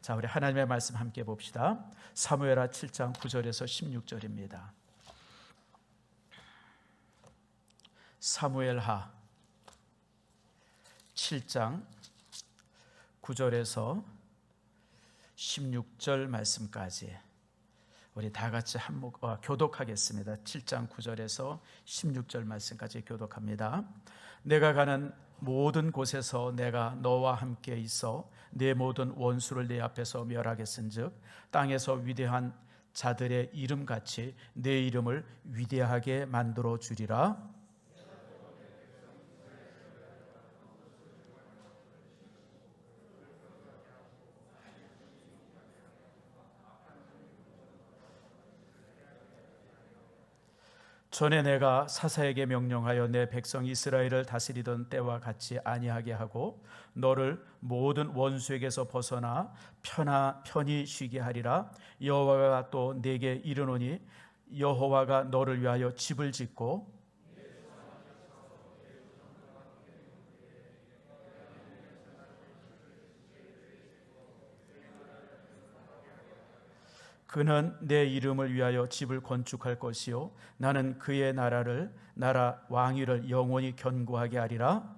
자, 우리 하나님의 말씀 함께 봅시다. 사무엘하 7장 9절에서 16절입니다. 사무엘하 7장 9절에서 16절 말씀까지 우리 다 같이 교독하겠습니다. 7장 9절에서 16절 말씀까지 교독합니다. 내가 가는 모든 곳에서 내가 너와 함께 있어 내 모든 원수를 내 앞에서 멸하겠은즉 땅에서 위대한 자들의 이름같이 내 이름을 위대하게 만들어 주리라. 전에 내가 사사에게 명령하여 내 백성 이스라엘을 다스리던 때와 같이 아니하게 하고 너를 모든 원수에게서 벗어나 편히 쉬게 하리라. 여호와가 또 내게 이르노니 여호와가 너를 위하여 집을 짓고 그는 내 이름을 위하여 집을 건축할 것이요 나는 그의 나라 왕위를 영원히 견고하게 하리라.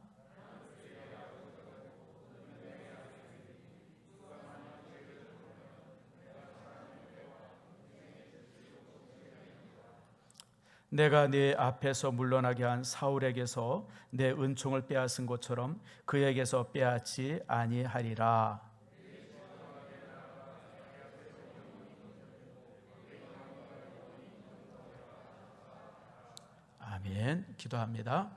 내가 네 앞에서 물러나게 한 사울에게서 내 은총을 빼앗은 것처럼 그에게서 빼앗지 아니하리라. 아멘. 기도합니다.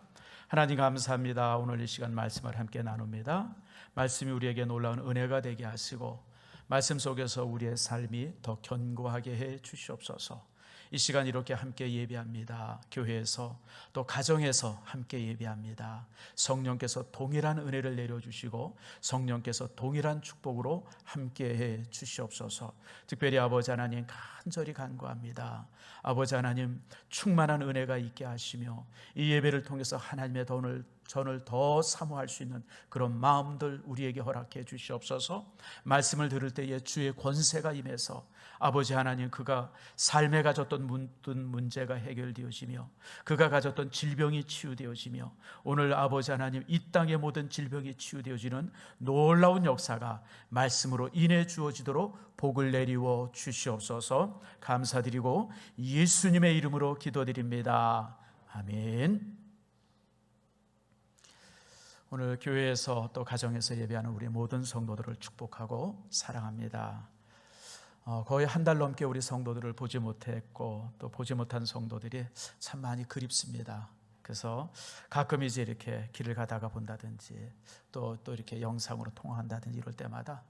하나님 감사합니다. 오늘 이 시간 말씀을 함께 나눕니다. 말씀이 우리에게 놀라운 은혜가 되게 하시고 말씀 속에서 우리의 삶이 더 견고하게 해 주시옵소서. 이 시간 이렇게 함께 예배합니다. 교회에서 또 가정에서 함께 예배합니다. 성령께서 동일한 은혜를 내려주시고 성령께서 동일한 축복으로 함께해 주시옵소서. 특별히 아버지 하나님 간절히 간구합니다. 아버지 하나님 충만한 은혜가 있게 하시며 이 예배를 통해서 하나님의 전을 더 사모할 수 있는 그런 마음들 우리에게 허락해 주시옵소서. 말씀을 들을 때에 주의 권세가 임해서 아버지 하나님 그가 삶에 가졌던 모든 문제가 해결되어지며 그가 가졌던 질병이 치유되어지며 오늘 아버지 하나님 이 땅의 모든 질병이 치유되어지는 놀라운 역사가 말씀으로 인해 주어지도록 복을 내리워 주시옵소서. 감사드리고 예수님의 이름으로 기도드립니다. 아멘. 오늘 교회에서 또 가정에서 예배하는 우리 모든 성도들을 축복하고 사랑합니다. 거의 한 달 넘게 우리 성도들을 보지 못했고 또 보지 못한 성도들이 참 많이 그립습니다. 그래서 가끔 이제 이렇게 길을 가다가 본다든지 또 이렇게 영상으로 통화한다든지 이럴 때마다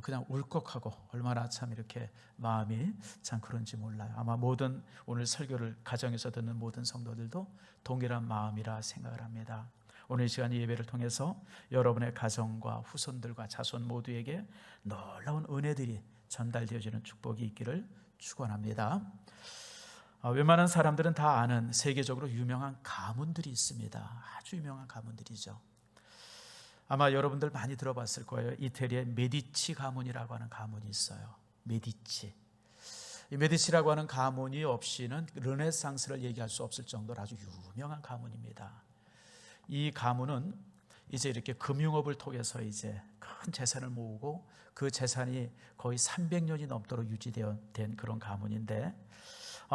그냥 울컥하고 얼마나 참 이렇게 마음이 참 그런지 몰라요. 아마 모든 오늘 설교를 가정에서 듣는 모든 성도들도 동일한 마음이라 생각을 합니다. 오늘 이 시간 예배를 통해서 여러분의 가정과 후손들과 자손 모두에게 놀라운 은혜들이 전달되어지는 축복이 있기를 축원합니다. 웬만한 사람들은 다 아는 세계적으로 유명한 가문들이 있습니다. 아주 유명한 가문들이죠. 아마 여러분들 많이 들어봤을 거예요. 이태리의 메디치 가문이라고 하는 가문이 있어요. 메디치. 이 메디치라고 하는 가문이 없이는 르네상스를 얘기할 수 없을 정도로 아주 유명한 가문입니다. 이 가문은 이제 이렇게 금융업을 통해서 이제 큰 재산을 모으고 그 재산이 거의 300년이 넘도록 유지된 그런 가문인데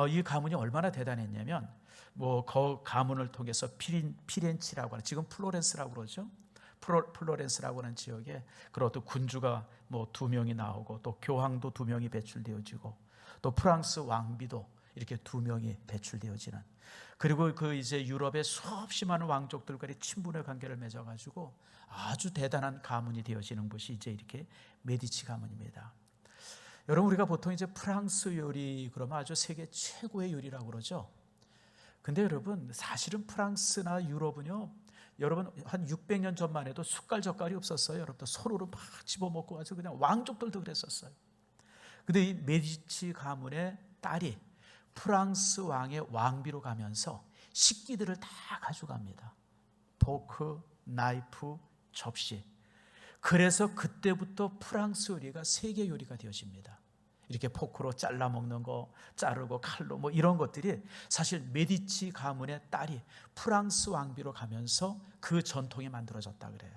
이 가문이 얼마나 대단했냐면 그 가문을 통해서 피렌치라고 하는 지금 플로렌스라고 그러죠. 플로렌스라고 하는 지역에 그런 어떤 군주가 2명이 나오고 또 교황도 2명이 배출되어지고 또 프랑스 왕비도 이렇게 2명이 배출되어지는 그리고 그 이제 유럽의 수없이 많은 왕족들과의 친분의 관계를 맺어가지고 아주 대단한 가문이 되어지는 것이 이제 이렇게 메디치 가문입니다. 여러분 우리가 보통 이제 프랑스 요리 그러면 아주 세계 최고의 요리라고 그러죠. 근데 여러분 사실은 프랑스나 유럽은요, 여러분 한 600년 전만 해도 숟갈 젓갈이 없었어요. 여러분들 손으로 막 집어먹고 아주 그냥 왕족들도 그랬었어요. 근데 이 메디치 가문의 딸이 프랑스 왕의 왕비로 가면서 식기들을 다 가져갑니다. 포크, 나이프, 접시. 그래서 그때부터 프랑스 요리가 세계 요리가 되어집니다. 이렇게 포크로 잘라 먹는 거, 자르고 칼로 뭐 이런 것들이 사실 메디치 가문의 딸이 프랑스 왕비로 가면서 그 전통이 만들어졌다 그래요.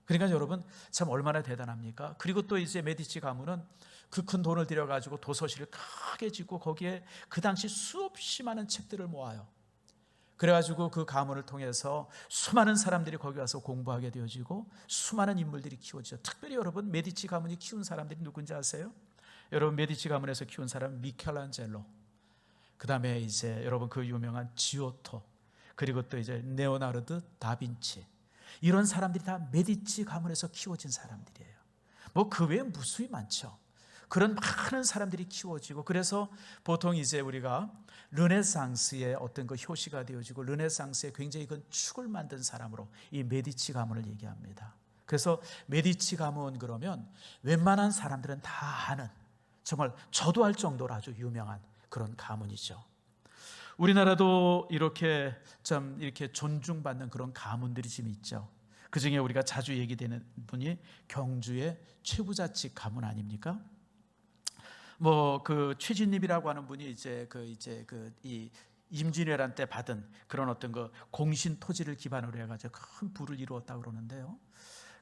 그러니까 여러분 참 얼마나 대단합니까? 그리고 또 이제 메디치 가문은 그 큰 돈을 들여가지고 도서실을 크게 짓고 거기에 그 당시 수없이 많은 책들을 모아요. 그래가지고 그 가문을 통해서 수많은 사람들이 거기 가서 공부하게 되어지고 수많은 인물들이 키워지죠. 특별히 여러분 메디치 가문이 키운 사람들이 누군지 아세요? 여러분 메디치 가문에서 키운 사람 미켈란젤로, 그 다음에 이제 여러분 그 유명한 지오토, 그리고 또 이제 레오나르도 다빈치, 이런 사람들이 다 메디치 가문에서 키워진 사람들이에요. 뭐 그 외에 무수히 많죠. 그런 많은 사람들이 키워지고, 그래서 보통 이제 우리가 르네상스의 어떤 그 효시가 되어지고 르네상스의 굉장히 큰 축을 만든 사람으로 이 메디치 가문을 얘기합니다. 그래서 메디치 가문 그러면 웬만한 사람들은 다 아는, 정말 저도 할 정도로 아주 유명한 그런 가문이죠. 우리나라도 이렇게 참 이렇게 존중받는 그런 가문들이 지금 있죠. 그 중에 우리가 자주 얘기되는 분이 경주의 최부잣집 가문 아닙니까? 뭐 그 최진립이라고 하는 분이 이제 이 임진왜란 때 받은 그런 어떤 그 공신 토지를 기반으로 해가지고 큰 부를 이루었다 그러는데요.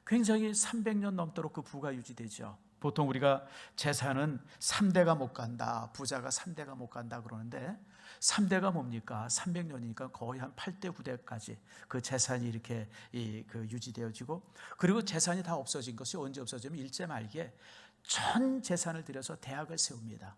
굉장히 300년 넘도록 그 부가 유지되죠. 보통 우리가 재산은 3대가 못 간다, 부자가 3대가 못 간다 그러는데 3대가 뭡니까? 300년이니까 거의 한 8대 9대까지 그 재산이 이렇게 유지되어지고, 그리고 재산이 다 없어진 것이 언제 없어지면 일제 말기에 전 재산을 들여서 대학을 세웁니다.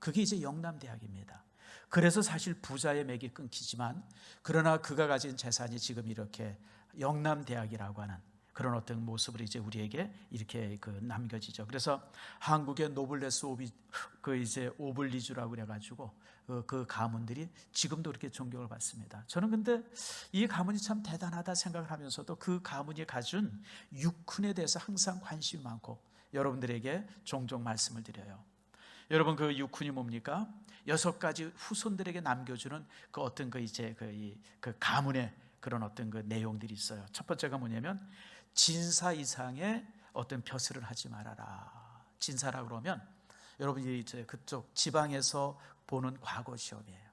그게 이제 영남대학입니다. 그래서 사실 부자의 맥이 끊기지만, 그러나 그가 가진 재산이 지금 이렇게 영남대학이라고 하는 그런 어떤 모습으로 이제 우리에게 이렇게 남겨지죠. 그래서 한국의 노블레스 오블리주라고 그래가지고 그 가문들이 지금도 그렇게 존경을 받습니다. 저는 근데 이 가문이 참 대단하다 생각을 하면서도 그 가문이 가진 육훈에 대해서 항상 관심이 많고 여러분들에게 종종 말씀을 드려요. 여러분 그 육훈이 뭡니까? 6가지 후손들에게 남겨주는 그 어떤 그 가문의 그런 어떤 그 내용들이 있어요. 첫 번째가 뭐냐면 진사 이상의 어떤 벼슬을 하지 말아라. 진사라 그러면 여러분이 이제 그쪽 지방에서 보는 과거 시험이에요.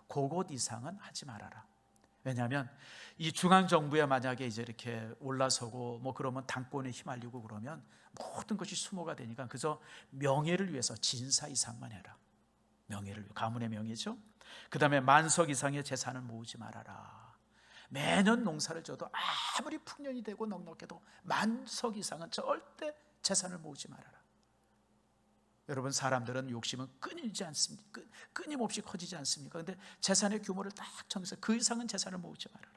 그것 이상은 하지 말아라. 왜냐하면 이 중앙 정부에 만약에 이제 이렇게 올라서고 뭐 그러면 당권에 휘말리고 그러면 모든 것이 수모가 되니까 그저 명예를 위해서 진사 이상만 해라. 명예를, 가문의 명예죠. 그 다음에 만석 이상의 재산을 모으지 말아라. 매년 농사를 져도 아무리 풍년이 되고 넉넉해도 만석 이상은 절대 재산을 모으지 말아라. 여러분 사람들은 욕심은 끊임없이 커지지 않습니까? 그런데 재산의 규모를 딱 정해서 그 이상은 재산을 모으지 말아라.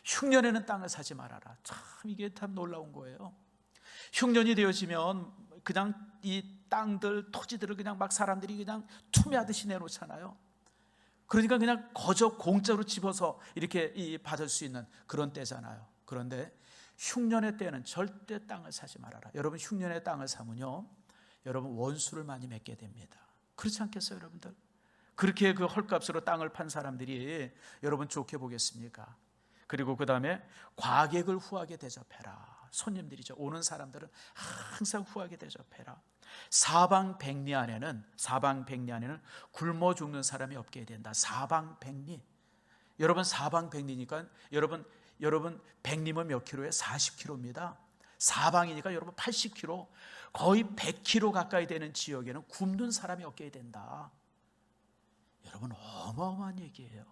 흉년에는 땅을 사지 말아라. 참 이게 참 놀라운 거예요. 흉년이 되어지면 그냥 이 땅들 토지들을 그냥 막 사람들이 그냥 투매하듯이 내놓잖아요. 그러니까 그냥 거저 공짜로 집어서 이렇게 받을 수 있는 그런 때잖아요. 그런데 흉년의 때는 절대 땅을 사지 말아라. 여러분 흉년의 땅을 사면요, 여러분 원수를 많이 맺게 됩니다. 그렇지 않겠어요, 여러분들? 그렇게 그 헐값으로 땅을 판 사람들이 여러분 좋게 보겠습니까? 그리고 그 다음에 과객을 후하게 대접해라. 손님들이죠. 오는 사람들은 항상 후하게 대접해라. 사방백리 안에는 굶어 죽는 사람이 없게 된다. 사방백리. 여러분 사방백리니까 여러분 백리면 몇 킬로에 40킬로입니다. 사방이니까 여러분 80킬로, 거의 100킬로 가까이 되는 지역에는 굶는 사람이 없게 된다. 여러분 어마어마한 얘기예요.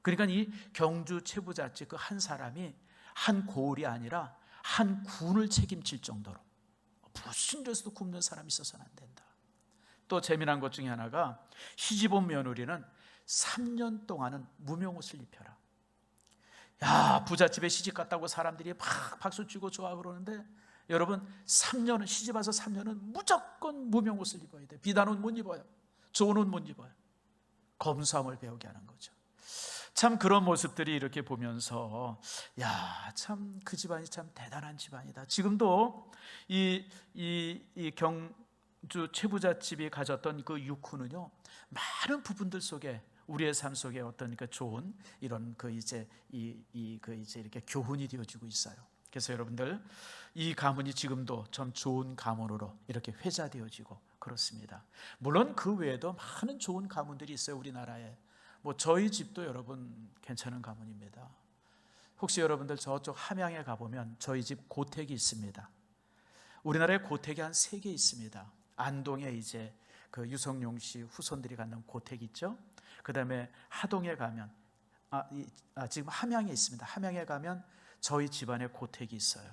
그러니까 이 경주 최부잣집 그 한 사람이 한 고을이 아니라 한 군을 책임질 정도로 무슨 데서도 굶는 사람이 있어서는 안 된다. 또 재미난 것 중에 하나가 시집온 며느리는 3년 동안은 무명옷을 입혀라. 야, 부잣집에 시집 갔다고 사람들이 막 박수치고 좋아 그러는데 여러분 3년은, 시집 와서 3년은 무조건 무명옷을 입어야 돼. 비단옷 못 입어요. 좋은 옷 못 입어요. 검소함을 배우게 하는 거죠. 참 그런 모습들이 이렇게 보면서 야, 참 그 집안이 참 대단한 집안이다. 지금도 이 경주 최부잣집이 가졌던 그 육훈은요, 많은 부분들 속에 우리의 삶 속에 어떤 좋은 이런 이렇게 교훈이 되어지고 있어요. 그래서 여러분들, 이 가문이 지금도 좀 좋은 가문으로 이렇게 회자되어지고 그렇습니다. 물론 그 외에도 많은 좋은 가문들이 있어요, 우리나라에. 저희 집도 여러분 괜찮은 가문입니다. 혹시 여러분들 저쪽 함양에 가보면 저희 집 고택이 있습니다. 우리나라에 고택이 한 3개 있습니다. 안동에 이제 그 유성룡 씨 후손들이 갖는 고택 있죠. 그 다음에 하동에 가면 지금 함양에 있습니다. 함양에 가면 저희 집안에 고택이 있어요.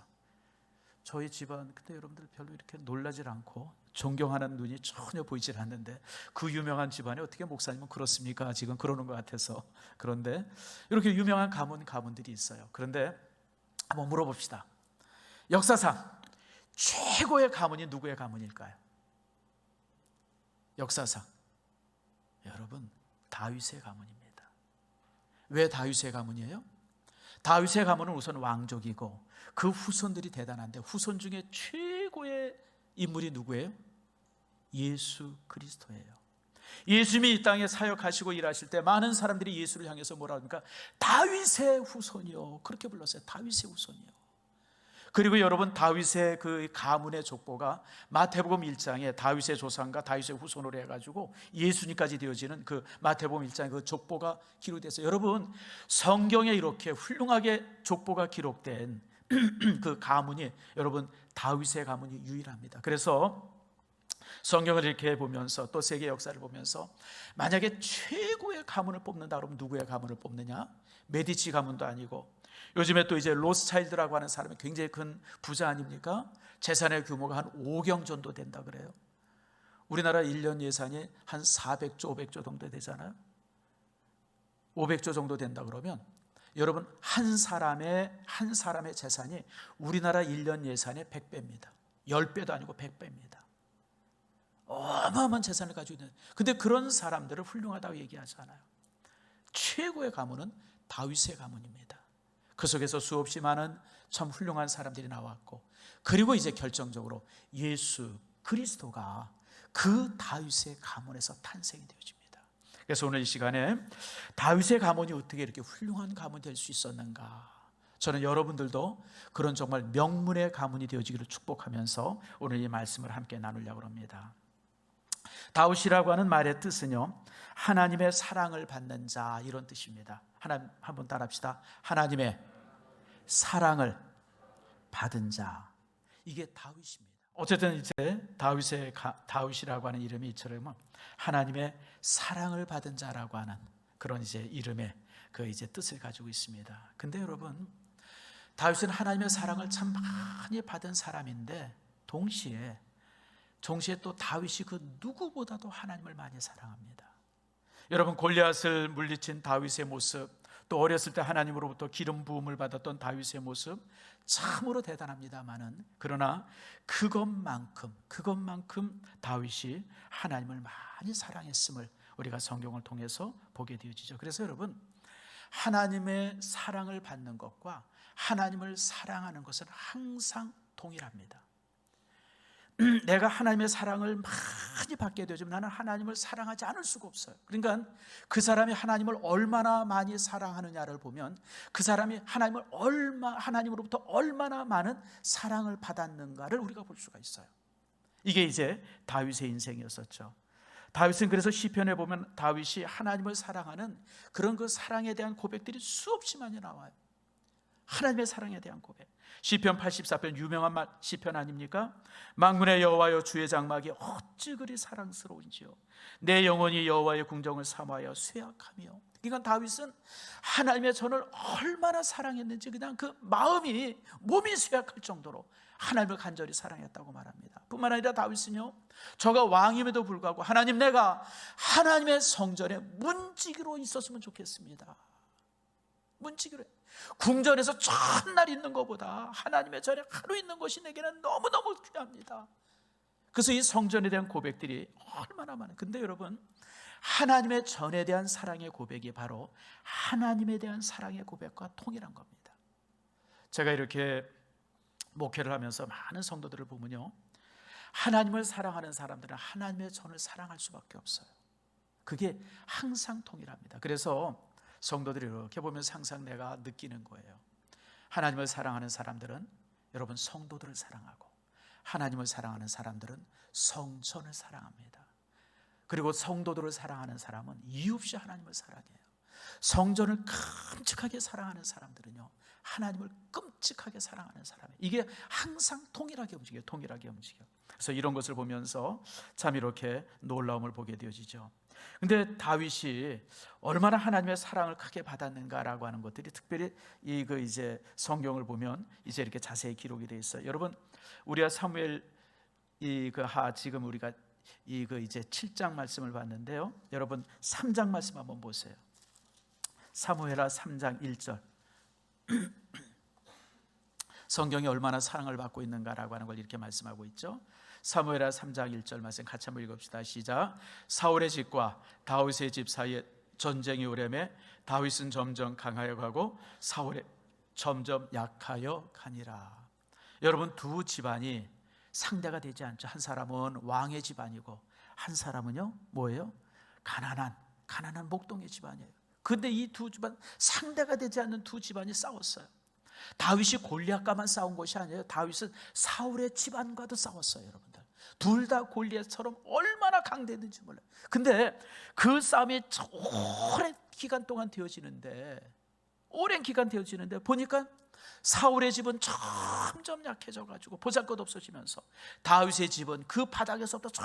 저희 집안, 근데 여러분들 별로 이렇게 놀라질 않고 존경하는 눈이 전혀 보이질 않는데, 그 유명한 집안에 어떻게 목사님은 그렇습니까? 지금 그러는 것 같아서. 그런데 이렇게 유명한 가문들이 있어요. 그런데 한번 물어봅시다. 역사상 최고의 가문이 누구의 가문일까요? 역사상 여러분, 다윗의 가문입니다. 왜 다윗의 가문이에요? 다윗의 가문은 우선 왕족이고 그 후손들이 대단한데, 후손 중에 최고의 인물이 누구예요? 예수 그리스도예요. 예수님이 이 땅에 사역하시고 일하실 때 많은 사람들이 예수를 향해서 뭐라 합니까? 다윗의 후손이요, 그렇게 불렀어요. 다윗의 후손이요. 그리고 여러분, 다윗의 그 가문의 족보가 마태복음 1장에 다윗의 조상과 다윗의 후손으로 해가지고 예수님까지 되어지는 그 마태복음 1장의 그 족보가 기록돼서, 여러분, 성경에 이렇게 훌륭하게 족보가 기록된 그 가문이 여러분 다윗의 가문이 유일합니다. 그래서 성경을 이렇게 보면서 또 세계 역사를 보면서 만약에 최고의 가문을 뽑는다 그러면 누구의 가문을 뽑느냐? 메디치 가문도 아니고, 요즘에 또 이제 로스차일드라고 하는 사람이 굉장히 큰 부자 아닙니까? 재산의 규모가 한 5경 정도 된다 그래요. 우리나라 1년 예산이 한 400조, 500조 정도 되잖아요. 500조 정도 된다 그러면 여러분, 한 사람의 재산이 우리나라 1년 예산의 100배입니다. 10배도 아니고 100배입니다. 어마어마한 재산을 가지고 있는, 근데 그런 사람들을 훌륭하다고 얘기하지 않아요. 최고의 가문은 다윗의 가문입니다. 그 속에서 수없이 많은 참 훌륭한 사람들이 나왔고, 그리고 이제 결정적으로 예수 그리스도가 그 다윗의 가문에서 탄생이 되어집니다. 그래서 오늘 이 시간에 다윗의 가문이 어떻게 이렇게 훌륭한 가문이 될 수 있었는가, 저는 여러분들도 그런 정말 명문의 가문이 되어지기를 축복하면서 오늘 이 말씀을 함께 나누려고 합니다. 다윗이라고 하는 말의 뜻은요, 하나님의 사랑을 받는 자, 이런 뜻입니다. 하나 한번 따라합시다. 하나님의 사랑을 받은 자, 이게 다윗입니다. 어쨌든 이제 다윗이라고 하는 이름이 이처럼 하나님의 사랑을 받은 자라고 하는 그런 이제 이름의 그 이제 뜻을 가지고 있습니다. 근데 여러분, 다윗은 하나님의 사랑을 참 많이 받은 사람인데 동시에 또 다윗이 그 누구보다도 하나님을 많이 사랑합니다. 여러분, 골리앗을 물리친 다윗의 모습, 또 어렸을 때 하나님으로부터 기름 부음을 받았던 다윗의 모습, 참으로 대단합니다만은, 그러나 그것만큼 다윗이 하나님을 많이 사랑했음을 우리가 성경을 통해서 보게 되어지죠. 그래서 여러분, 하나님의 사랑을 받는 것과 하나님을 사랑하는 것은 항상 동일합니다. 내가 하나님의 사랑을 많이 받게 되어지면 나는 하나님을 사랑하지 않을 수가 없어요. 그러니까 그 사람이 하나님을 얼마나 많이 사랑하느냐를 보면 그 사람이 하나님으로부터 얼마나 많은 사랑을 받았는가를 우리가 볼 수가 있어요. 이게 이제 다윗의 인생이었었죠. 다윗은 그래서 시편에 보면 다윗이 하나님을 사랑하는 그런 그 사랑에 대한 고백들이 수없이 많이 나와요. 하나님의 사랑에 대한 고백. 시편 84편 유명한 시편 아닙니까? 만군의 여호와여, 주의 장막이 어찌 그리 사랑스러운지요. 내 영혼이 여호와의 궁정을 삼하여 쇠약하며. 그러니까 다윗은 하나님의 전을 얼마나 사랑했는지 그냥 그 몸이 쇠약할 정도로 하나님을 간절히 사랑했다고 말합니다. 뿐만 아니라 다윗은요, 저가 왕임에도 불구하고 하나님, 내가 하나님의 성전에 문지기로 있었으면 좋겠습니다. 문지기로. 궁전에서 전날 있는 것보다 하나님의 전에 하루 있는 것이 내게는 너무너무 귀합니다. 그래서 이 성전에 대한 고백들이 얼마나 많아요. 근데 여러분, 하나님의 전에 대한 사랑의 고백이 바로 하나님에 대한 사랑의 고백과 동일한 겁니다. 제가 이렇게 목회를 하면서 많은 성도들을 보면요, 하나님을 사랑하는 사람들은 하나님의 전을 사랑할 수밖에 없어요. 그게 항상 동일합니다. 그래서 성도들이 이렇게 보면서 항상 내가 느끼는 거예요. 하나님을 사랑하는 사람들은 여러분 성도들을 사랑하고, 하나님을 사랑하는 사람들은 성전을 사랑합니다. 그리고 성도들을 사랑하는 사람은 이유 없이 하나님을 사랑해요. 성전을 끔찍하게 사랑하는 사람들은요, 하나님을 끔찍하게 사랑하는 사람이에요. 이게 항상 동일하게 움직여요. 동일하게 움직여요. 그래서 이런 것을 보면서 참 이렇게 놀라움을 보게 되어지죠. 근데 다윗이 얼마나 하나님의 사랑을 크게 받았는가라고 하는 것들이 특별히 이제 성경을 보면 이제 이렇게 자세히 기록이 되어 있어요. 여러분, 우리가 사무엘 지금 우리가 이제 7장 말씀을 봤는데요. 여러분 3장 말씀 한번 보세요. 사무엘하 3장 1절. 성경이 얼마나 사랑을 받고 있는가라고 하는 걸 이렇게 말씀하고 있죠. 사무엘하 3장 1절 말씀 같이 한번 읽읍시다. 시작. 사울의 집과 다윗의 집 사이에 전쟁이 오려매 다윗은 점점 강하여 가고 사울이 점점 약하여 가니라. 여러분, 두 집안이 상대가 되지 않죠. 한 사람은 왕의 집안이고 한 사람은요 뭐예요? 가난한 목동의 집안이에요. 근데 이 두 집안, 상대가 되지 않는 두 집안이 싸웠어요. 다윗이 골리앗과만 싸운 것이 아니에요. 다윗은 사울의 집안과도 싸웠어요. 여러분들, 둘 다 골리앗처럼 얼마나 강대했는지 몰라요. 근데 그 싸움이 오랜 기간 동안 되어지는데 보니까 사울의 집은 점점 약해져 가지고 보잘것 없어지면서 다윗의 집은 그 바닥에서부터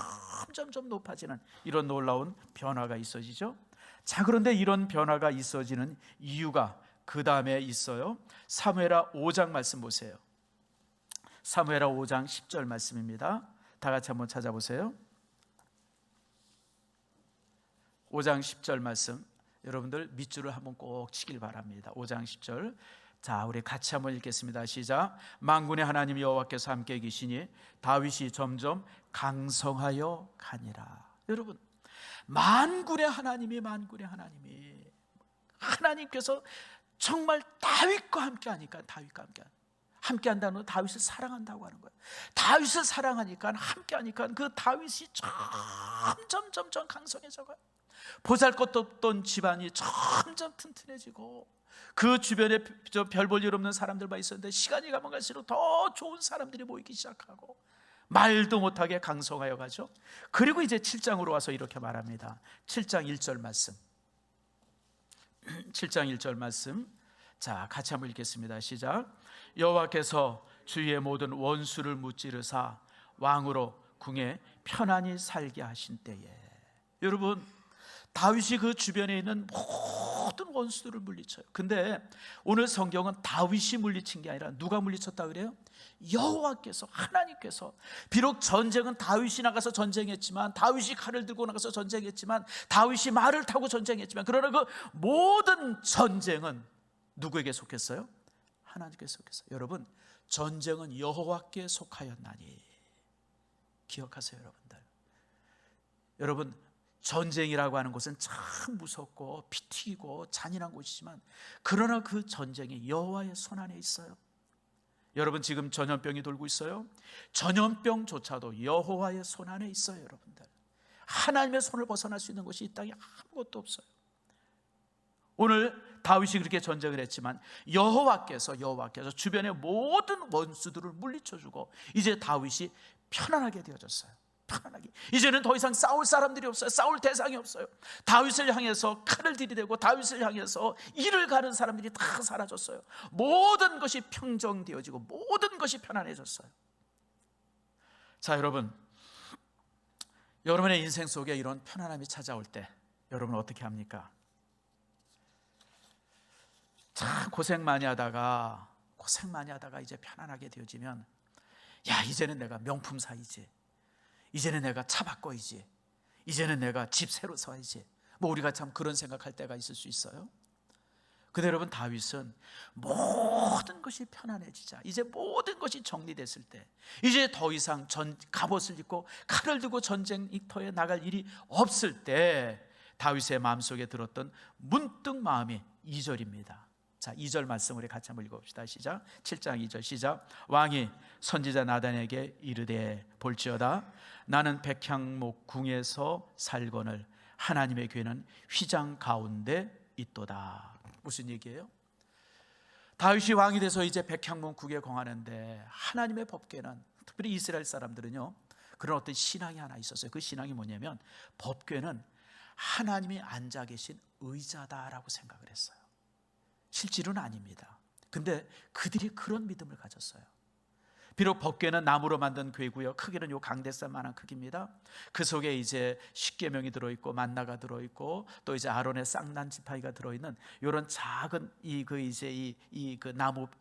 점점 높아지는 이런 놀라운 변화가 있어지죠. 자, 그런데 이런 변화가 있어지는 이유가 그 다음에 있어요. 사무엘하 5장 말씀 보세요. 사무엘하 5장 10절 말씀입니다. 다 같이 한번 찾아보세요. 5장 10절 말씀, 여러분들 밑줄을 한번 꼭 치길 바랍니다. 5장 10절. 자, 우리 같이 한번 읽겠습니다. 시작. 만군의 하나님 여호와께서 함께 계시니 다윗이 점점 강성하여 가니라. 여러분, 만군의 하나님께서 정말 다윗과 함께 하니까, 함께 한다는 건 다윗을 사랑한다고 하는 거예요. 다윗을 사랑하니까, 함께 하니까 그 다윗이 점점 강성해져 가요. 보잘것도 없던 집안이 점점 튼튼해지고, 그 주변에 별 볼 일 없는 사람들만 있었는데 시간이 가면 갈수록 더 좋은 사람들이 모이기 시작하고 말도 못하게 강성하여 가죠. 그리고 이제 7장으로 와서 이렇게 말합니다. 7장 1절 말씀. 7장 1절 말씀. 자, 같이 한번 읽겠습니다. 시작. 여호와께서 주의 모든 원수를 무찌르사 왕으로 궁에 편안히 살게 하신 때에. 여러분, 다윗이 그 주변에 있는 모든 원수들을 물리쳐요. 근데 오늘 성경은 다윗이 물리친 게 아니라 누가 물리쳤다 그래요? 여호와께서, 하나님께서. 비록 전쟁은 다윗이 나가서 전쟁했지만, 다윗이 칼을 들고 나가서 전쟁했지만, 다윗이 말을 타고 전쟁했지만, 그러나 그 모든 전쟁은 누구에게 속했어요? 하나님께 속했어요. 여러분, 전쟁은 여호와께 속하였나니. 기억하세요, 여러분들. 여러분, 전쟁이라고 하는 것은 참 무섭고 피 튀기고 잔인한 곳이지만, 그러나 그 전쟁이 여호와의 손 안에 있어요. 여러분, 지금 전염병이 돌고 있어요. 전염병조차도 여호와의 손 안에 있어요. 여러분들, 하나님의 손을 벗어날 수 있는 것이 이 땅에 아무것도 없어요. 오늘 다윗이 그렇게 전쟁을 했지만 여호와께서 주변의 모든 원수들을 물리쳐주고 이제 다윗이 편안하게 되어졌어요. 편안하게. 이제는 더 이상 싸울 사람들이 없어요. 싸울 대상이 없어요. 다윗을 향해서 칼을 들이대고 다윗을 향해서 일을 가는 사람들이 다 사라졌어요. 모든 것이 평정되어지고 모든 것이 편안해졌어요. 자, 여러분의 인생 속에 이런 편안함이 찾아올 때 여러분은 어떻게 합니까? 참 고생 많이 하다가 이제 편안하게 되어지면, 야, 이제는 내가 명품 사이지, 이제는 내가 차 바꿔야지, 이제는 내가 집 새로 사야지, 우리가 참 그런 생각할 때가 있을 수 있어요. 근데 여러분, 다윗은 모든 것이 편안해지자, 이제 모든 것이 정리됐을 때, 이제 더 이상 갑옷을 입고 칼을 들고 전쟁터에 나갈 일이 없을 때 다윗의 마음속에 들었던 문득 마음이 2절입니다. 자, 2절 말씀 우리 같이 한번 읽어봅시다. 시작. 7장 2절 시작. 왕이 선지자 나단에게 이르되 볼지어다 나는 백향목 궁에서 살거늘 하나님의 궤는 휘장 가운데 있도다. 무슨 얘기예요? 다윗이 왕이 돼서 이제 백향목국에 거하는데 하나님의 법궤는, 특별히 이스라엘 사람들은요, 그런 어떤 신앙이 하나 있었어요. 그 신앙이 뭐냐면 법궤는 하나님이 앉아 계신 의자다라고 생각을 했어요. 실제로는 아닙니다. 근데 그들이 그런 믿음을 가졌어요. 비록 법궤는 나무로 만든 궤고요, 크기는 요 강대산만한 크기입니다. 그 속에 이제 십계명이 들어있고 만나가 들어있고 또 이제 아론의 쌍난 지팡이가 들어있는 이런 작은 그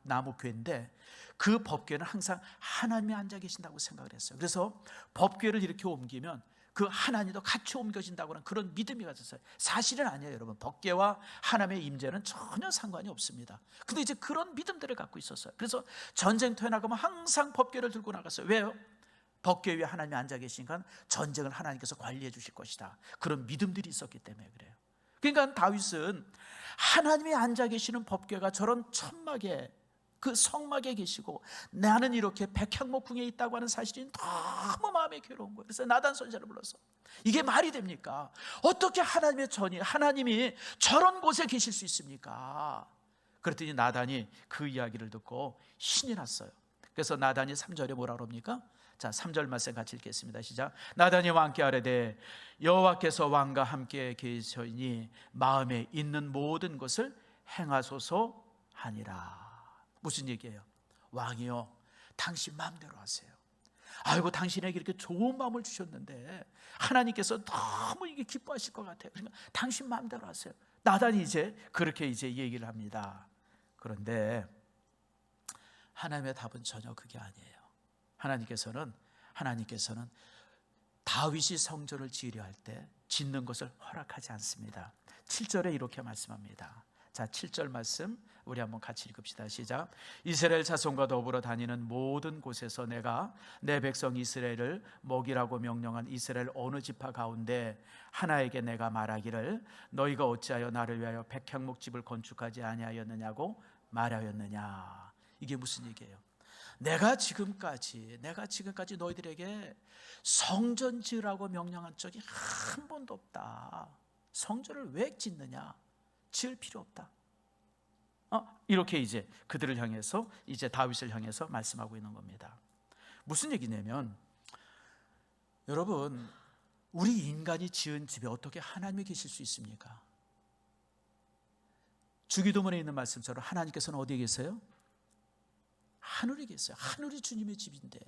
나무 궤인데, 그 법궤는 항상 하나님이 앉아 계신다고 생각을 했어요. 그래서 법궤를 이렇게 옮기면 그 하나님도 같이 옮겨진다고는 그런 믿음이 가졌어요. 사실은 아니에요, 여러분. 법궤와 하나님의 임재는 전혀 상관이 없습니다. 근데 이제 그런 믿음들을 갖고 있었어요. 그래서 전쟁터에 나가면 항상 법궤를 들고 나갔어요. 왜요? 법궤 위에 하나님이 앉아 계시니까 전쟁을 하나님께서 관리해 주실 것이다, 그런 믿음들이 있었기 때문에 그래요. 그러니까 다윗은 하나님이 앉아 계시는 법궤가 저런 천막에, 그 성막에 계시고 나는 이렇게 백향목궁에 있다고 하는 사실이 너무 마음에 괴로운 거예요. 그래서 나단 선지자를 불러서 이게 말이 됩니까? 어떻게 하나님의 전이, 하나님이 저런 곳에 계실 수 있습니까? 그랬더니 나단이 그 이야기를 듣고 신이 났어요. 그래서 나단이 3절에 뭐라 그럽니까? 자, 3절 말씀 같이 읽겠습니다. 시작. 나단이 왕께 아뢰되 여호와께서 왕과 함께 계시니 마음에 있는 모든 것을 행하소서 하니라. 무슨 얘기예요? 왕이요, 당신 마음대로 하세요. 아이고, 당신에게 이렇게 좋은 마음을 주셨는데 하나님께서 너무 이게 기뻐하실 것 같아요. 그러니까 당신 마음대로 하세요. 나단이 이제 그렇게 이제 얘기를 합니다. 그런데 하나님의 답은 전혀 그게 아니에요. 하나님께서는 다윗이 성전을 지으려 할 때 짓는 것을 허락하지 않습니다. 7절에 이렇게 말씀합니다. 자, 7절 말씀 우리 한번 같이 읽읍시다. 시작. 이스라엘 자손과 더불어 다니는 모든 곳에서 내가 내 백성 이스라엘을 먹이라고 명령한 이스라엘 어느 지파 가운데 하나에게 내가 말하기를 너희가 어찌하여 나를 위하여 백향목집을 건축하지 아니하였느냐고 말하였느냐. 이게 무슨 얘기예요? 내가 지금까지 너희들에게 성전 지으라고 명령한 적이 한 번도 없다. 성전을 왜 짓느냐? 지을 필요 없다. 이렇게 이제 그들을 향해서, 이제 다윗을 향해서 말씀하고 있는 겁니다. 무슨 얘기냐면, 여러분, 우리 인간이 지은 집에 어떻게 하나님이 계실 수 있습니까? 주기도문에 있는 말씀처럼 하나님께서는 어디에 계세요? 하늘에 계세요. 하늘이 주님의 집인데,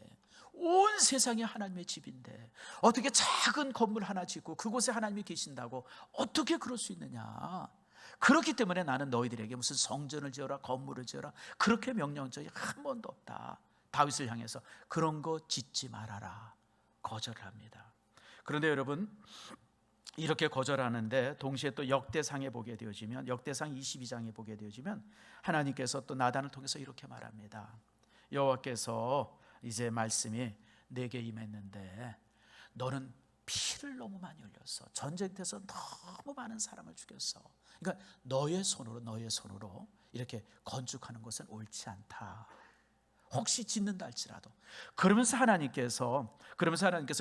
온 세상이 하나님의 집인데 어떻게 작은 건물 하나 짓고 그곳에 하나님이 계신다고 어떻게 그럴 수 있느냐? 그렇기 때문에 나는 너희들에게 무슨 성전을 지어라, 건물을 지어라, 그렇게 명령한 적이 한 번도 없다. 다윗을 향해서 그런 거 짓지 말아라, 거절을 합니다. 그런데 여러분, 이렇게 거절하는데 동시에 또 역대상에 보게 되어지면, 역대상 22장에 보게 되어지면 하나님께서 또 나단을 통해서 이렇게 말합니다. 여호와께서 이제 말씀이 내게 임했는데 너는 피를 너무 많이 흘렸어. 전쟁터에서 너무 많은 사람을 죽였어. 그러니까 너의 손으로 이렇게 건축하는 것은 옳지 않다. 혹시 짓는다 할지라도. 그러면서 하나님께서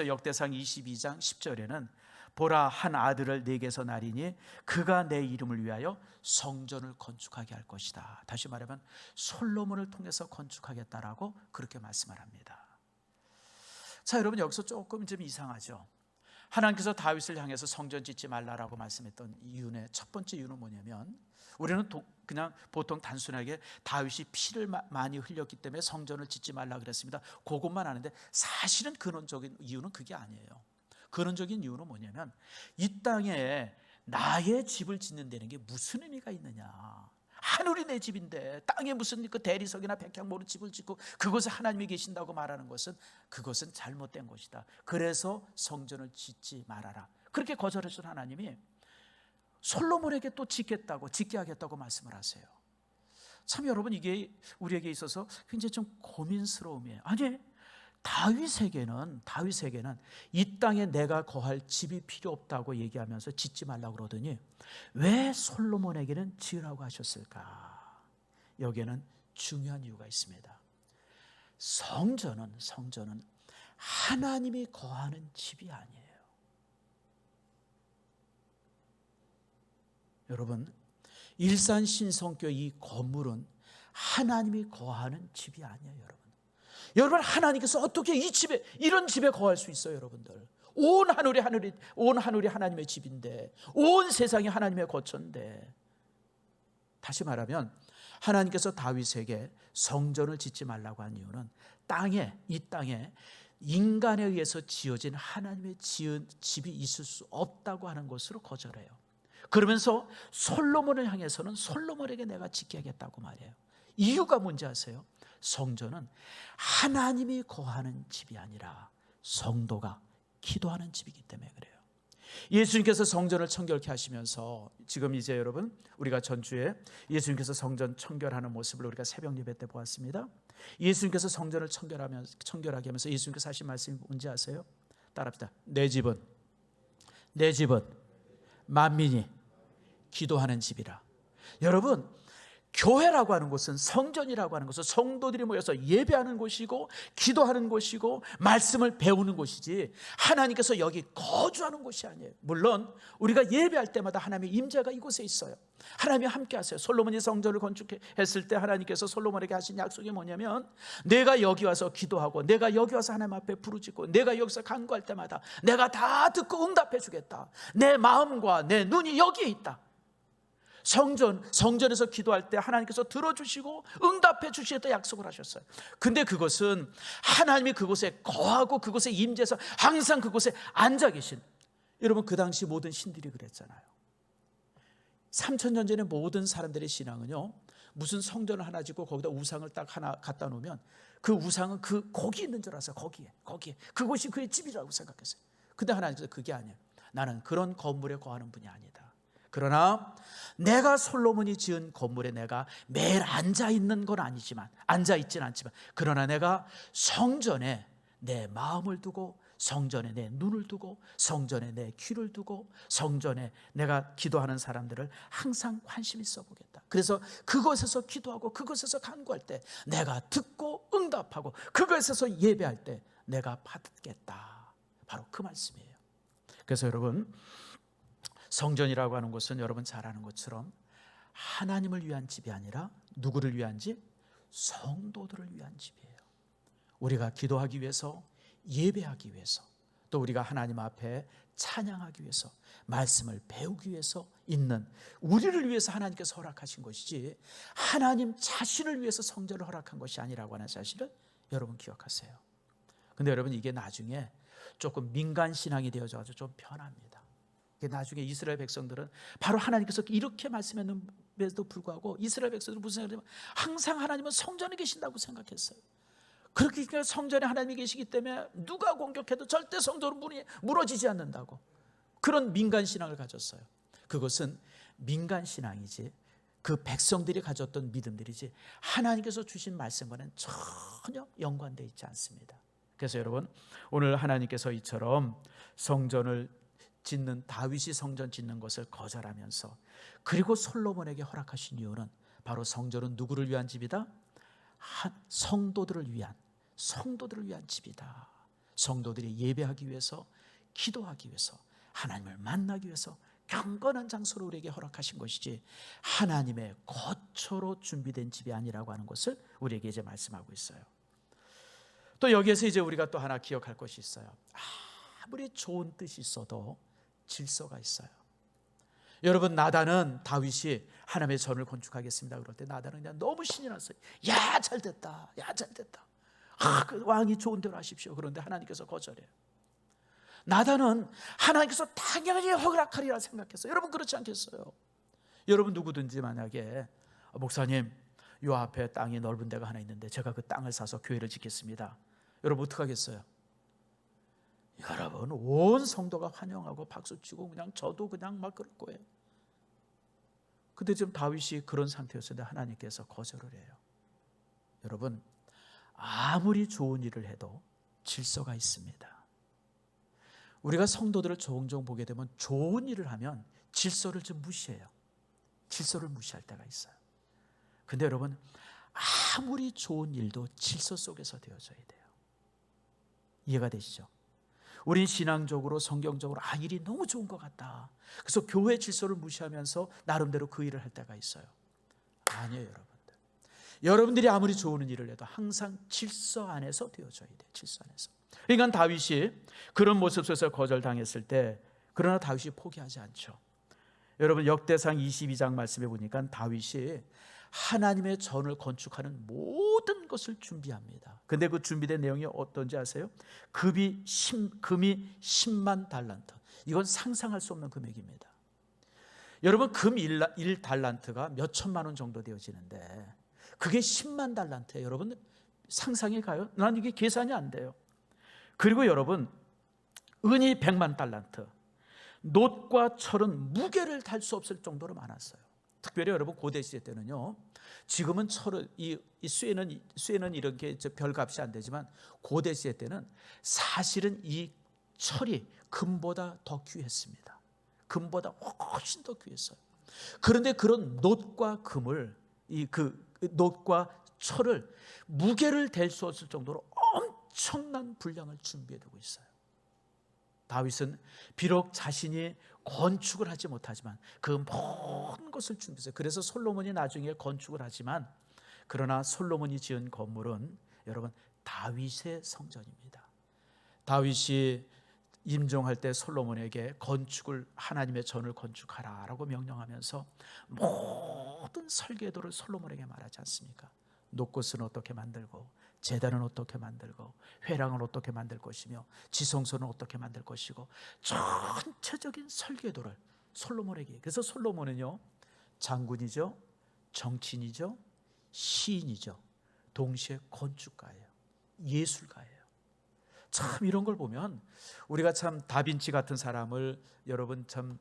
역대상 22장 10절에는 보라, 한 아들을 내게서 나리니 그가 내 이름을 위하여 성전을 건축하게 할 것이다. 다시 말하면 솔로몬을 통해서 건축하겠다라고 그렇게 말씀을 합니다. 자, 여러분, 여기서 조금 좀 이상하죠. 하나님께서 다윗을 향해서 성전 짓지 말라라고 말씀했던 이유의 첫 번째 이유는 뭐냐면, 우리는 그냥 보통 단순하게 다윗이 피를 많이 흘렸기 때문에 성전을 짓지 말라 그랬습니다. 그것만 아는데 사실은 근원적인 이유는 그게 아니에요. 근원적인 이유는 뭐냐면, 이 땅에 나의 집을 짓는다는 게 무슨 의미가 있느냐? 하늘이 내 집인데 땅에 무슨 그 대리석이나 백향목으로 집을 짓고 그곳에 하나님이 계신다고 말하는 것은, 그것은 잘못된 것이다. 그래서 성전을 짓지 말아라. 그렇게 거절하신 하나님이 솔로몬에게 또 짓게 하겠다고 말씀을 하세요. 참, 여러분, 이게 우리에게 있어서 굉장히 좀 고민스러움이에요. 아니, 다윗에게는 이 땅에 내가 거할 집이 필요 없다고 얘기하면서 짓지 말라고 그러더니 왜 솔로몬에게는 지으라고 하셨을까? 여기에는 중요한 이유가 있습니다. 성전은 하나님이 거하는 집이 아니에요. 여러분, 일산신성교회 이 건물은 하나님이 거하는 집이 아니에요, 여러분. 여러분, 하나님께서 어떻게 이 집에, 이런 집에 거할 수 있어요, 여러분들? 온 하늘이 하나님의 집인데, 온 세상이 하나님의 거처인데. 다시 말하면 하나님께서 다윗에게 성전을 짓지 말라고 한 이유는 이 땅에 인간에 의해서 지어진 하나님의 지은 집이 있을 수 없다고 하는 것으로 거절해요. 그러면서 솔로몬을 향해서는 솔로몬에게 내가 짓게 하겠다고 말해요. 이유가 뭔지 아세요? 성전은 하나님이 거하는 집이 아니라 성도가 기도하는 집이기 때문에 그래요. 예수님께서 성전을 청결케 하시면서, 지금 이제 여러분 우리가 전주에 예수님께서 성전 청결하는 모습을 우리가 새벽 예배 때 보았습니다. 예수님께서 성전을 청결하게 하면서 예수님께서 하신 말씀이 뭔지 아세요? 따라합시다. 내 집은 만민이 기도하는 집이라. 여러분, 교회라고 하는 곳은, 성전이라고 하는 것은 성도들이 모여서 예배하는 곳이고 기도하는 곳이고 말씀을 배우는 곳이지 하나님께서 여기 거주하는 곳이 아니에요. 물론 우리가 예배할 때마다 하나님의 임재가 이곳에 있어요. 하나님이 함께 하세요. 솔로몬이 성전을 건축했을 때 하나님께서 솔로몬에게 하신 약속이 뭐냐면, 내가 여기 와서 기도하고 내가 여기 와서 하나님 앞에 부르짖고 내가 여기서 간구할 때마다 내가 다 듣고 응답해 주겠다. 내 마음과 내 눈이 여기에 있다. 성전에서 기도할 때 하나님께서 들어주시고 응답해 주시겠다 약속을 하셨어요. 근데 그것은 하나님이 그곳에 거하고 그곳에 임재해서 항상 그곳에 앉아 계신, 여러분 그 당시 모든 신들이 그랬잖아요. 3000년 전에 모든 사람들의 신앙은요, 무슨 성전을 하나 짓고 거기다 우상을 딱 하나 갖다 놓으면 그 우상은 거기 있는 줄 알았어요. 거기에 그곳이 그의 집이라고 생각했어요. 근데 하나님께서 그게 아니에요. 나는 그런 건물에 거하는 분이 아니다. 그러나 내가 솔로몬이 지은 건물에 내가 매일 앉아있는 건 아니지만, 앉아있진 않지만, 그러나 내가 성전에 내 마음을 두고, 성전에 내 눈을 두고, 성전에 내 귀를 두고, 성전에 내가 기도하는 사람들을 항상 관심 있어 보겠다. 그래서 그곳에서 기도하고 그곳에서 간구할 때 내가 듣고 응답하고, 그곳에서 예배할 때 내가 받겠다. 바로 그 말씀이에요. 그래서 여러분, 성전이라고 하는 것은 여러분 잘 아는 것처럼 하나님을 위한 집이 아니라 누구를 위한 집? 성도들을 위한 집이에요. 우리가 기도하기 위해서, 예배하기 위해서, 또 우리가 하나님 앞에 찬양하기 위해서, 말씀을 배우기 위해서 있는, 우리를 위해서 하나님께서 허락하신 것이지 하나님 자신을 위해서 성전을 허락한 것이 아니라고 하는 사실을 여러분 기억하세요. 근데 여러분, 이게 나중에 조금 민간 신앙이 되어져서 좀 변합니다. 나중에 이스라엘 백성들은 바로 하나님께서 이렇게 말씀했는데도 불구하고 이스라엘 백성들은 무슨 생각을 하냐면 항상 하나님은 성전에 계신다고 생각했어요. 그렇게 성전에 하나님이 계시기 때문에 누가 공격해도 절대 성전은 무너지지 않는다고, 그런 민간 신앙을 가졌어요. 그것은 민간 신앙이지 그 백성들이 가졌던 믿음들이지 하나님께서 주신 말씀과는 전혀 연관되어 있지 않습니다. 그래서 여러분, 오늘 하나님께서 이처럼 성전을 짓는, 다윗이 성전 짓는 것을 거절하면서, 그리고 솔로몬에게 허락하신 이유는 바로 성전은 누구를 위한 집이다? 성도들을 위한 집이다. 성도들이 예배하기 위해서, 기도하기 위해서, 하나님을 만나기 위해서 경건한 장소로 우리에게 허락하신 것이지 하나님의 거처로 준비된 집이 아니라고 하는 것을 우리에게 이제 말씀하고 있어요. 또 여기에서 이제 우리가 또 하나 기억할 것이 있어요. 아무리 좋은 뜻이 있어도 질서가 있어요. 여러분, 나단은 다윗이 하나님의 전을 건축하겠습니다 그럴 때 나단은 그냥 너무 신이 났어요. 야, 잘됐다. 그 왕이 좋은 대로 하십시오. 그런데 하나님께서 거절해요. 나단은 하나님께서 당연히 허락하리라 생각했어요. 여러분, 그렇지 않겠어요? 여러분, 누구든지 만약에 목사님, 요 앞에 땅이 넓은 데가 하나 있는데 제가 그 땅을 사서 교회를 짓겠습니다. 여러분 어떡하겠어요? 여러분, 온 성도가 환영하고 박수치고 그냥 저도 그냥 막 그럴 거예요. 근데 지금 다윗이 그런 상태였는데 하나님께서 거절을 해요. 여러분, 아무리 좋은 일을 해도 질서가 있습니다. 우리가 성도들을 종종 보게 되면 좋은 일을 하면 질서를 좀 무시해요. 질서를 무시할 때가 있어요. 근데 여러분, 아무리 좋은 일도 질서 속에서 되어져야 돼요. 이해가 되시죠? 우린 신앙적으로, 성경적으로 일이 너무 좋은 것 같다. 그래서 교회 질서를 무시하면서 나름대로 그 일을 할 때가 있어요. 아니에요, 여러분들. 여러분들이 아무리 좋은 일을 해도 항상 질서 안에서 되어져야 돼요. 질서 안에서. 그러니까 다윗이 그런 모습 속에서 거절당했을 때, 그러나 다윗이 포기하지 않죠. 여러분 역대상 22장 말씀해 보니까 다윗이 하나님의 전을 건축하는 모든 것을 준비합니다. 근데 그 준비된 내용이 어떤지 아세요? 금이 10만 달란트. 이건 상상할 수 없는 금액입니다. 여러분 금 1달란트가 몇 천만 원 정도 되어지는데 그게 10만 달란트예요. 여러분 상상이 가요? 난 이게 계산이 안 돼요. 그리고 여러분 은이 100만 달란트. 돛과 철은 무게를 달 수 없을 정도로 많았어요. 특별히 여러분 고대 시대 때는요. 지금은 철은 이 쇠는 이렇게 별값이 안 되지만 고대 시대 때는 사실은 이 철이 금보다 더 귀했습니다. 금보다 훨씬 더 귀했어요. 그런데 그런 돛과 금을 돛과 철을 무게를 댈 수 없을 정도로 엄청난 분량을 준비해 두고 있어요. 다윗은 비록 자신이 건축을 하지 못하지만 그 모든 것을 준비했어요. 그래서 솔로몬이 나중에 건축을 하지만, 그러나 솔로몬이 지은 건물은 여러분 다윗의 성전입니다. 다윗이 임종할 때 솔로몬에게 하나님의 전을 건축하라라고 명령하면서 모든 설계도를 솔로몬에게 말하지 않습니까? 녹것은 어떻게 만들고, 제단은 어떻게 만들고, 회랑은 어떻게 만들 것이며, 지성소는 어떻게 만들 것이고, 전체적인 설계도를 솔로몬에게. 그래서 솔로몬은요, 장군이죠, 정치인이죠, 시인이죠, 동시에 건축가예요, 예술가예요. 참 이런 걸 보면 우리가 참 다빈치 같은 사람을 여러분 참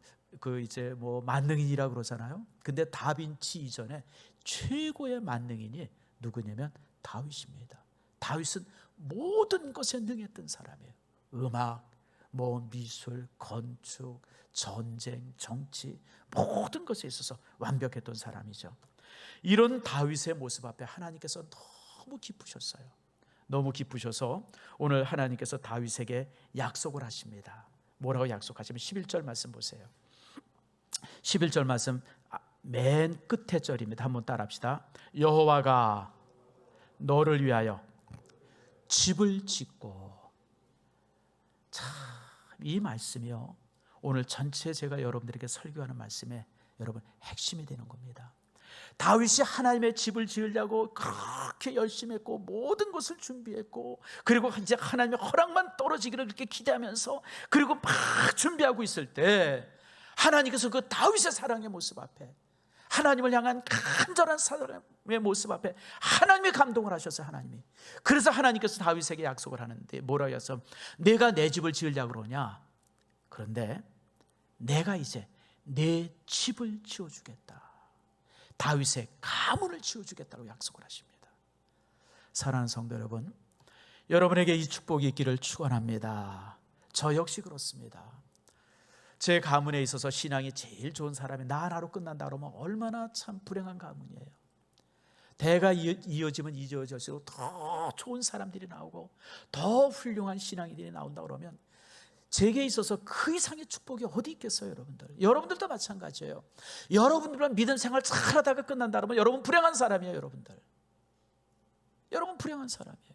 만능인이라고 그러잖아요. 근데 다빈치 이전에 최고의 만능인이 누구냐면 다윗입니다. 다윗은 모든 것에 능했던 사람이에요. 음악, 미술, 건축, 전쟁, 정치, 모든 것에 있어서 완벽했던 사람이죠. 이런 다윗의 모습 앞에 하나님께서 너무 기쁘셨어요. 너무 기쁘셔서 오늘 하나님께서 다윗에게 약속을 하십니다. 뭐라고 약속하시면 11절 말씀 보세요. 11절 말씀 맨 끝에 절입니다. 한번 따라합시다. 여호와가 너를 위하여 집을 짓고. 참, 이 말씀이요, 오늘 전체 제가 여러분들에게 설교하는 말씀에 여러분 핵심이 되는 겁니다. 다윗이 하나님의 집을 지으려고 그렇게 열심히 했고 모든 것을 준비했고, 그리고 이제 하나님의 허락만 떨어지기를 그렇게 기대하면서 그리고 막 준비하고 있을 때 하나님께서 그 다윗의 사랑의 모습 앞에, 하나님을 향한 간절한 사랑의 모습 앞에 하나님이 감동을 하셔서 하나님이, 그래서 하나님께서 다윗에게 약속을 하는데 뭐라고 해서, 내가 내 집을 지으려고 그러냐? 그런데 내가 이제 내 집을 지어주겠다. 다윗의 가문을 지어주겠다고 약속을 하십니다. 사랑하는 성도 여러분, 여러분에게 이 축복이 있기를 축원합니다. 저 역시 그렇습니다. 제 가문에 있어서 신앙이 제일 좋은 사람이 나 하나로 끝난다 그러면 얼마나 참 불행한 가문이에요. 대가 이어지면 이어질수록 더 좋은 사람들이 나오고 더 훌륭한 신앙인들이 나온다 그러면 제게 있어서 그 이상의 축복이 어디 있겠어요, 여러분들? 여러분들도 마찬가지예요. 여러분들만 믿음 생활 잘하다가 끝난다 그러면 여러분 불행한 사람이에요, 여러분들. 여러분 불행한 사람이에요.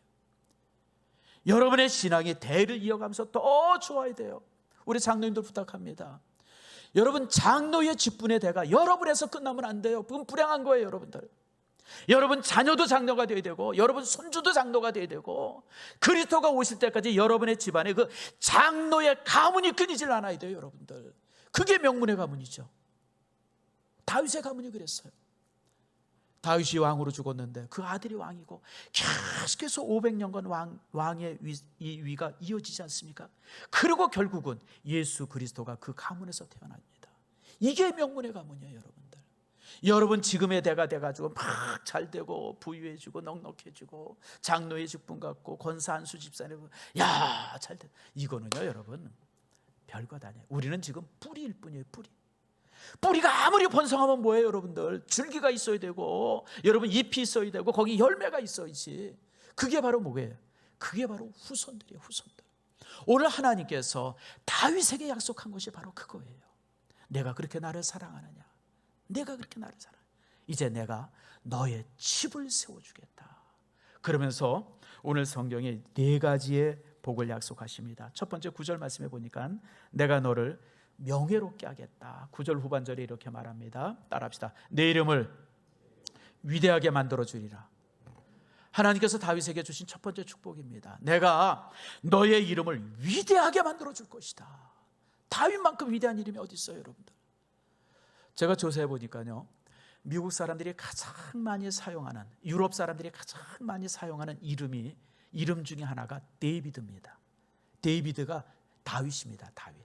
여러분의 신앙이 대를 이어가면서 더 좋아야 돼요. 우리 장로님들 부탁합니다. 여러분 장로의 직분의 대가 여러분에서 끝나면 안 돼요. 그건 불행한 거예요, 여러분들. 여러분 자녀도 장로가 되어야 되고, 여러분 손주도 장로가 되어야 되고, 그리스도가 오실 때까지 여러분의 집안에 그 장로의 가문이 끊이질 않아야 돼요, 여러분들. 그게 명문의 가문이죠. 다윗의 가문이 그랬어요. 다윗이 왕으로 죽었는데 그 아들이 왕이고 계속해서 500년간 왕의 위가 이어지지 않습니까? 그리고 결국은 예수 그리스도가 그 가문에서 태어납니다. 이게 명문의 가문이에요, 여러분들. 여러분 지금의 대가 돼가지고 막 잘 되고 부유해지고 넉넉해지고 장로의 직분 갖고 권사 한수 집사님 야 잘 돼, 이거는요 여러분 별것 아니에요. 우리는 지금 뿌리일 뿐이에요. 뿌리가 아무리 번성하면 뭐예요, 여러분들? 줄기가 있어야 되고, 여러분 잎이 있어야 되고, 거기 열매가 있어야지. 그게 바로 뭐예요? 그게 바로 후손들이에요, 후손들. 오늘 하나님께서 다윗에게 약속한 것이 바로 그거예요. 내가 그렇게 나를 사랑하느냐? 내가 그렇게 나를 사랑해. 이제 내가 너의 칩을 세워주겠다. 그러면서 오늘 성경에 네 가지의 복을 약속하십니다. 첫 번째 9절 말씀해 보니까 내가 너를 명예롭게 하겠다. 9절 후반절에 이렇게 말합니다. 따라합시다. 내 이름을 위대하게 만들어 주리라. 하나님께서 다윗에게 주신 첫 번째 축복입니다. 내가 너의 이름을 위대하게 만들어 줄 것이다. 다윗만큼 위대한 이름이 어디 있어요, 여러분들? 제가 조사해 보니까요, 미국 사람들이 가장 많이 사용하는, 유럽 사람들이 가장 많이 사용하는 이름 중에 하나가 데이비드입니다. 데이비드가 다윗입니다. 다윗.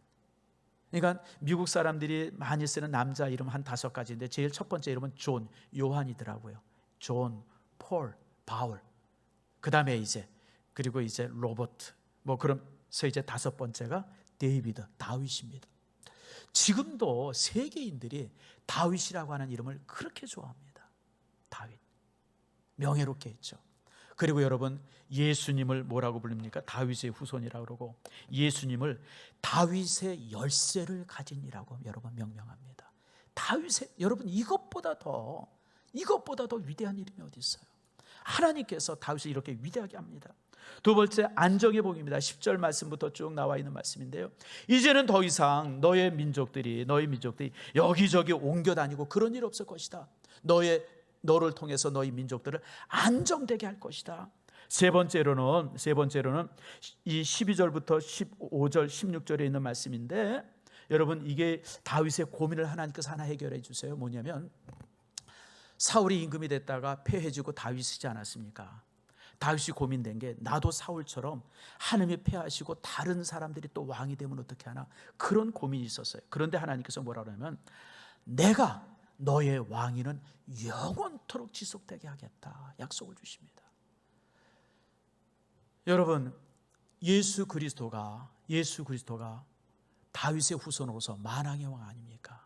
그러니까 미국 사람들이 많이 쓰는 남자 이름 한 5가지인데 제일 첫 번째 이름은 존, 요한이더라고요. 존, 폴, 바울. 그다음에 그리고 로버트. 그러면서 이제 5번째가 데이비드, 다윗입니다. 지금도 세계인들이 다윗이라고 하는 이름을 그렇게 좋아합니다. 다윗. 명예롭게 했죠. 그리고 여러분, 예수님을 뭐라고 부릅니까? 다윗의 후손이라고 그러고, 예수님을 다윗의 열쇠를 가진이라고 여러분 명명합니다. 여러분, 이것보다 더 위대한 이름이 어디 있어요? 하나님께서 다윗을 이렇게 위대하게 합니다. 두 번째, 안정의 복입니다. 10절 말씀부터 쭉 나와 있는 말씀인데요, 이제는 더 이상 너희 민족들이 여기저기 옮겨 다니고 그런 일 없을 것이다. 너를 통해서 너희 민족들을 안정되게 할 것이다. 세 번째로는 이 12절부터 15절 16절에 있는 말씀인데, 여러분, 이게 다윗의 고민을 하나님께서 하나 해결해 주세요. 뭐냐면, 사울이 임금이 됐다가 패해지고 다윗이지 않았습니까? 다윗이 고민된 게, 나도 사울처럼 하나님이 패하시고 다른 사람들이 또 왕이 되면 어떻게 하나, 그런 고민이 있었어요. 그런데 하나님께서 뭐라고 하냐면, 내가 너의 왕위는 영원토록 지속되게 하겠다 약속을 주십니다. 여러분, 예수 그리스도가 다윗의 후손으로서 만왕의 왕 아닙니까?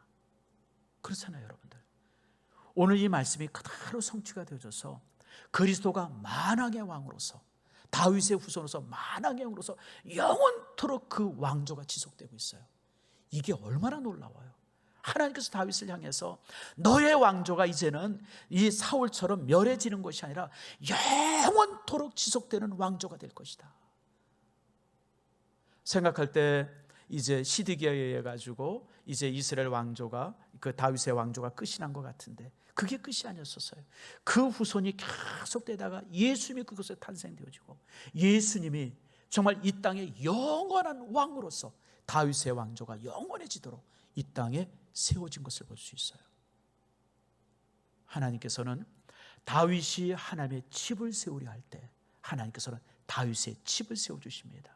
그렇잖아요, 여러분들. 오늘 이 말씀이 그대로 성취가 되어져서 그리스도가 만왕의 왕으로서, 다윗의 후손으로서 만왕의 왕으로서 영원토록 그 왕조가 지속되고 있어요. 이게 얼마나 놀라워요. 하나님께서 다윗을 향해서 너의 왕조가 이제는 이 사울처럼 멸해지는 것이 아니라 영원토록 지속되는 왕조가 될 것이다. 생각할 때 이제 시드기야에 의해 가지고 이제 이스라엘 왕조가, 그 다윗의 왕조가 끝이 난 것 같은데, 그게 끝이 아니었었어요. 그 후손이 계속되다가 예수님이 그곳에 탄생되어지고, 예수님이 정말 이 땅의 영원한 왕으로서 다윗의 왕조가 영원해지도록 이 땅에 세워진 것을 볼 수 있어요. 하나님께서는 다윗이 하나님의 칩을 세우려 할 때 하나님께서는 다윗의 칩을 세워주십니다.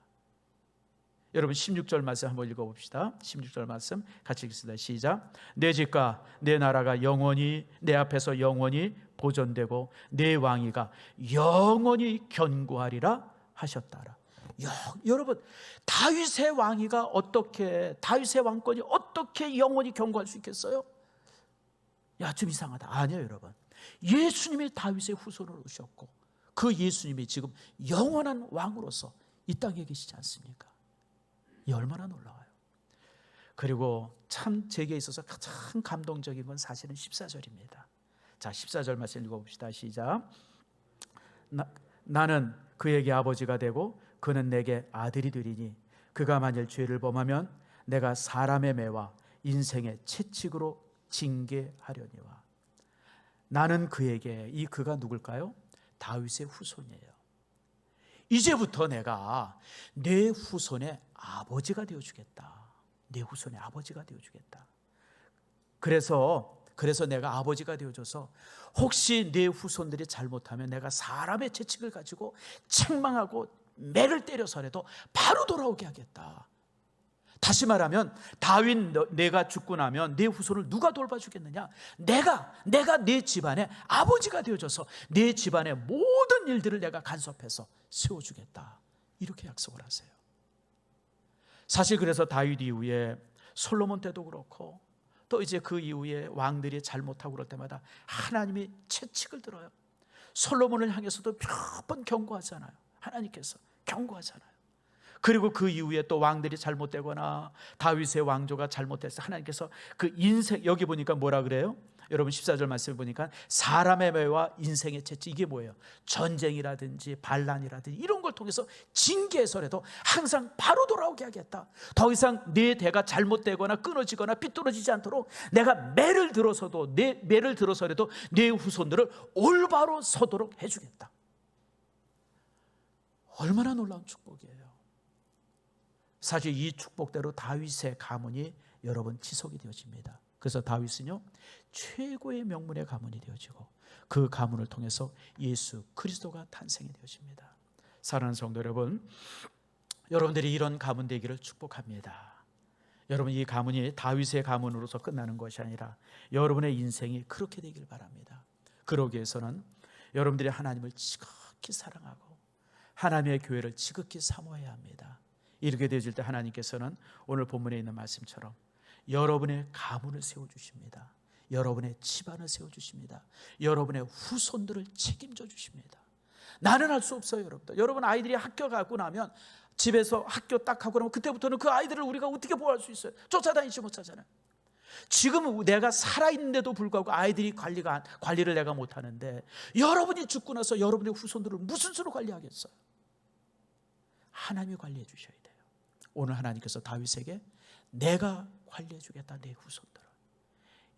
여러분, 16절 말씀 한번 읽어봅시다. 16절 말씀 같이 읽습니다. 시작. 내 집과 내 나라가 영원히 내 앞에서 영원히 보존되고 내 왕위가 영원히 견고하리라 하셨다라. 여러분, 다윗의 왕권이 어떻게 영원히 견고할 수 있겠어요? 좀 이상하다. 아니요, 여러분. 예수님이 다윗의 후손으로 오셨고, 그 예수님이 지금 영원한 왕으로서 이 땅에 계시지 않습니까? 이 얼마나 놀라워요. 그리고 참 제게 있어서 가장 감동적인 건 사실은 14절입니다. 자, 14절 말씀 읽어봅시다. 시작. 나는 그에게 아버지가 되고 그는 내게 아들이 되리니 그가 만일 죄를 범하면 내가 사람의 매와 인생의 채찍으로 징계하려니와. 나는 그에게, 이 그가 누굴까요? 다윗의 후손이에요. 이제부터 내가 내 후손의 아버지가 되어주겠다. 내 후손의 아버지가 되어주겠다. 그래서 내가 아버지가 되어줘서 혹시 내 후손들이 잘못하면 내가 사람의 채찍을 가지고 책망하고 매를 때려서라도 바로 돌아오게 하겠다. 다시 말하면, 다윗 내가 죽고 나면 내 후손을 누가 돌봐주겠느냐? 내가 내 집안의 아버지가 되어줘서 내 집안의 모든 일들을 내가 간섭해서 세워주겠다. 이렇게 약속을 하세요. 사실 그래서 다윗 이후에 솔로몬 때도 그렇고, 또 이제 그 이후에 왕들이 잘못하고 그럴 때마다 하나님이 채찍을 들어요. 솔로몬을 향해서도 몇 번 경고하잖아요. 하나님께서 경고하잖아요. 그리고 그 이후에 또 왕들이 잘못되거나 다윗의 왕조가 잘못돼서 하나님께서 그 인생, 여기 보니까 뭐라 그래요? 여러분 14절 말씀을 보니까 사람의 매와 인생의 채찍, 이게 뭐예요? 전쟁이라든지 반란이라든지 이런 걸 통해서 징계해서라도 항상 바로 돌아오게 하겠다. 더 이상 내 대가 잘못되거나 끊어지거나 삐뚤어지지 않도록 내가 매를 들어서라도 내 후손들을 올바로 서도록 해주겠다. 얼마나 놀라운 축복이에요. 사실 이 축복대로 다윗의 가문이 여러분 지속이 되어집니다. 그래서 다윗은요 최고의 명문의 가문이 되어지고 그 가문을 통해서 예수 그리스도가 탄생이 되어집니다. 사랑하는 성도 여러분, 여러분들이 이런 가문 되기를 축복합니다. 여러분, 이 가문이 다윗의 가문으로서 끝나는 것이 아니라 여러분의 인생이 그렇게 되길 바랍니다. 그러기 위해서는 여러분들이 하나님을 지극히 사랑하고 하나님의 교회를 지극히 사모해야 합니다. 이렇게 되어질 때 하나님께서는 오늘 본문에 있는 말씀처럼 여러분의 가문을 세워주십니다. 여러분의 집안을 세워주십니다. 여러분의 후손들을 책임져 주십니다. 나는 할 수 없어요. 여러분들, 여러분 아이들이 학교 가고 나면 집에서 학교 딱 하고 나면 그때부터는 그 아이들을 우리가 어떻게 보호할 수 있어요? 쫓아다니지 못하잖아요. 지금 내가 살아있는데도 불구하고 아이들이 관리를 내가 못하는데 여러분이 죽고 나서 여러분의 후손들을 무슨 수로 관리하겠어요? 하나님이 관리해 주셔야 돼요. 오늘 하나님께서 다윗에게 내가 관리해 주겠다. 내 후손들을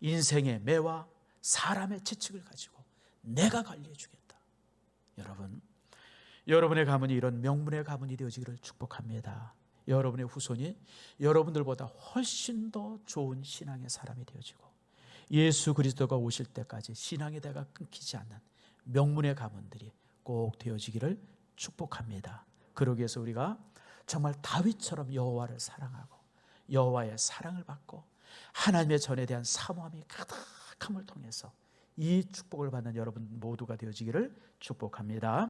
인생의 매와 사람의 채찍을 가지고 내가 관리해 주겠다. 여러분, 여러분의 가문이 이런 명문의 가문이 되어지기를 축복합니다. 여러분의 후손이 여러분들보다 훨씬 더 좋은 신앙의 사람이 되어지고 예수 그리스도가 오실 때까지 신앙의 대가 끊기지 않는 명문의 가문들이 꼭 되어지기를 축복합니다. 그러기 위해서 우리가 정말 다윗처럼 여호와를 사랑하고 여호와의 사랑을 받고 하나님의 전에 대한 사모함이 가득함을 통해서 이 축복을 받는 여러분 모두가 되어지기를 축복합니다.